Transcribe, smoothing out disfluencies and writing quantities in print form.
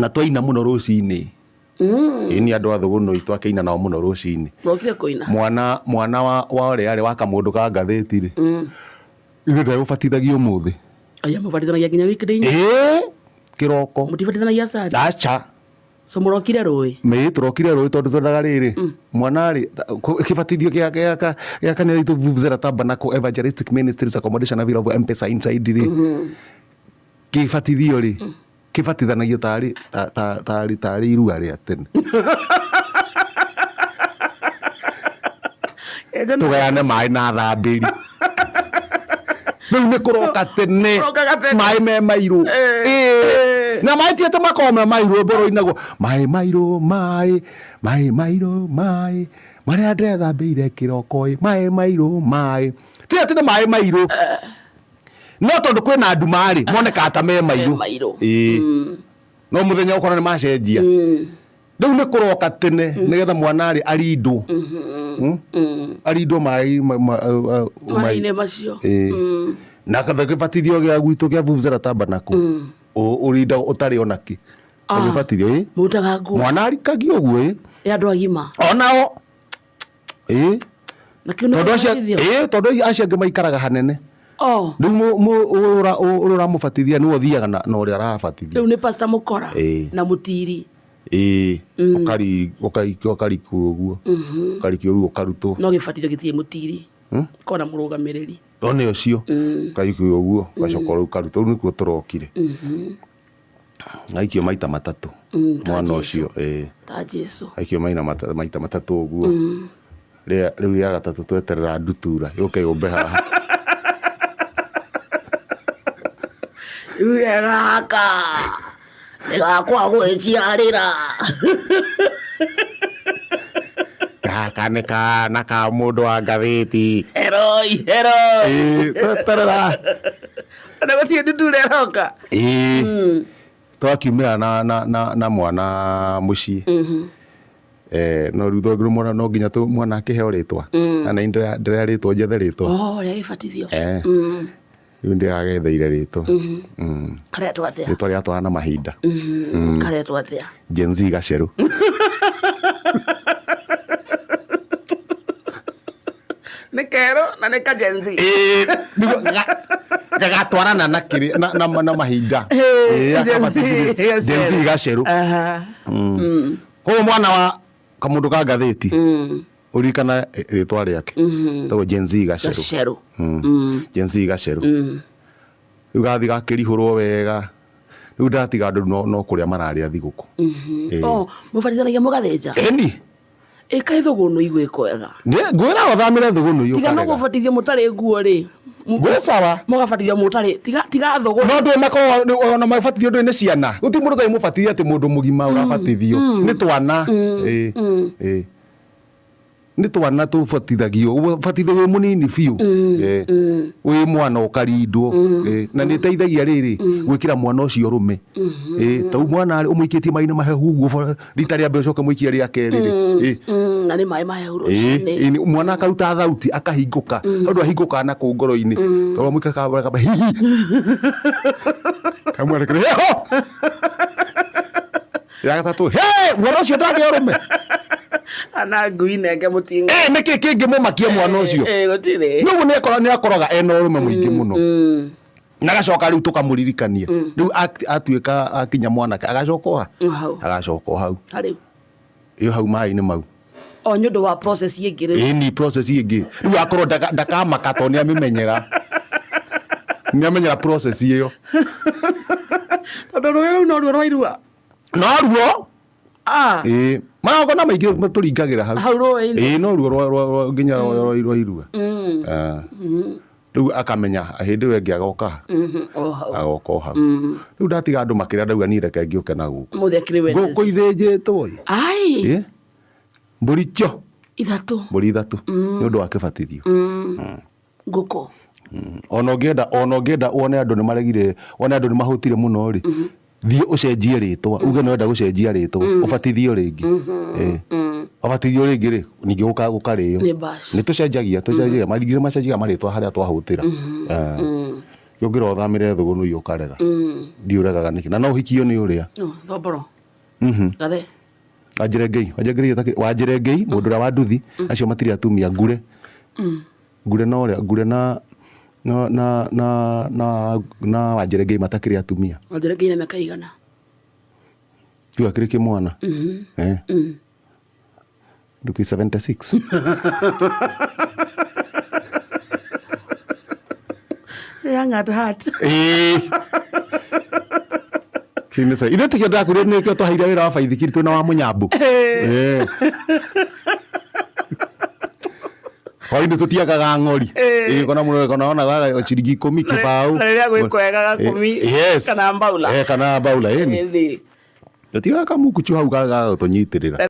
na twaina muno rucini ini andu athuguno itu akeina nao muno rucini mokire kuina mwana wa ore ari wa kamundu ka ngatheti ri ithe ndegũbatithagio umuthi aya mubatithanagia nginya wikide-ini kiroko mutibatithanagia sari acha so murokire rui turokire rui tondu twendaga riri mwana ri kibatithio gĩa kanitha itu Vuvuzela Tabernacle Evangelistic Ministries Accommodation na Villa of M-Pesa inside ri kibatithio ri kibatithanagio tari irua ria tene tugayane mai na thambiri riu ni kuroka tene mai me mairu na mai tiete makome mairu mboro inago mai mairu mai maria ndethambeire kiroko mai mairu mai tiete na mai mairu no tondu kwina ndumari moneka ta me mairu no muthenya ukora ni macenjia riu ni kuroka tene nigetha mwana arindu arindu mai ne macio na katha kibatithio gia gwitu gia Vuvuzela Tabernacle urinda utari onaki kibatithio mutaga nguo mwana arikagio uguo ya andu agima onao na kiuno tondu acio angi maikaraga hanene riu urura mubatithia ni uthiaga na uria arabatithia riu ni pastor mukora na mutiri ukarikio uguo ukarikio uguo ukarutwo no gibatithio gitie mutiri kona murugamiriri one ucio ukarikio uguo gacoka riu ukarutwo riu nikuo turokire aikio maita matatu mwana ucio ta Jesu aikio maita matatu uguo riu ya gatatu tweterera ndutura yuke yumbe haha Uyeraka nigakwa gwiciarira gaka nĩ kana ka mũndũ wa ngathĩti heroi tweterera ona gũtirĩ ndutura ĩroka twakiumĩra na mwana mũciĩ no rĩu thoguru mwana no nginya mwana akĩheo rĩtwa na ndĩrĩa rĩtwa njethe rĩtwa rĩa gĩbatithio riu ndĩragetheire rĩtwa karetwo atia rĩtwa rĩatwara na mahinda karetwo atia Gen Z Gaceru nĩ kero na nĩ ka Gen Z gagatwarana na mahinda Gen Z Gaceru koguo mwana wa kamundu ka ngathĩti urikana rĩtwa rĩake tagwo Gen Z Gaceru Gen Z Gaceru riu gathi gakĩrihũrwo wega riu ndatiga andũ no kũrĩa mararĩa thigũkũ mũbatithanagia mũgathĩnja ĩka thũgũnũ igwĩka wega ngwĩra ũthamĩre thũgũnũ iyo tiga no mũbatithio mũtarĩ nguo rĩ ngwĩ sawa mũgabatithio mũtarĩ tiga thũgũnũ no ndĩ makorwo ona mabatithio ndĩ nĩ ciana gũtirĩ mũndũ tarĩ mũbatithio atĩ mũndũ mũgima ũrabatithio nĩ twana nĩ twana tũbatithagio ũbatithio wĩ mũnini biũ wĩ mwana ũkarindwo na nĩ teithagia rĩrĩ gwĩkĩra mwana ũcio rũme tau mwana ũmũikĩtie maĩ-inĩ mahehu ũguo rita rĩa mbere ũcoke mũikie rĩa kerĩ na nĩ maĩ mahehu rũcinĩ mwana akaruta thauti akahingũka tondũ ahingũkaga na kũu ngoro-inĩ tondũ mũikaraga hihi kamwerekere heho ya gatatũ mwana ũcio ndagĩa rũme ana ngui nenge mutinga niki kingi mumakie mwana ucio nugu nĩ akoraga ena ũrũme mũingĩ mũno na agacoka rĩu tũkamũririkania rĩu atuĩka akinya mwanake agacoka hau iyo hau maĩ-inĩ mau nĩ ũndũ wa process ĩngĩ rĩu ni process ĩngĩ rĩu akorwo ndakamaka tondũ nĩamĩmenyera process ĩyo tondũ rũĩ rũu no ruo rwa irua no magongona maingĩ tũringagĩra hau rũĩ-inĩ no ruo nginya rwa irua rĩu akamenya hĩndĩ ĩyo ĩngĩ agoka hau rĩu ndatiga andũ makĩrĩa ndauga niĩ reke ngĩũke na gũkũ ithĩnjĩtwo mbũri mbũri ithatũ nĩ ũndũ wa kĩbatithio ngũkũ ona ũngĩenda wone andũ nĩ mahũtire mũno rĩ thiĩ ũcenjie rĩtwa uge nĩwenda gũcenjia rĩtwa ũbatithio rĩngĩ ũbatithio rĩngĩ rĩ ningĩ gũkarĩo nĩ tũcenjagia marigire macenjagia marĩtwa harĩa twahũtĩra yongira uthamire thugunu iyo karega ndiuregaga niki na no hikio ni uria thomboro gathe Wanjirengei mundu uria wa nduthi acio matiri atumia ngure no uria ngure na Wanjirengei matakiri atumia. Wanjirengei na miaka igana tu akiri kimwana nduki 76 young at heart kinisa ine tikio ndakure ni kio twaheire wira wa baithikiri tu na wa munyambu kwa indi tutiagaga ng'ori kona muno kona ona wa ciringi 10 kibau na ria gwikwegaga 10 kana mbaula kana mbaula ni tutigaga kamuku chu hau gaga tunyitirira.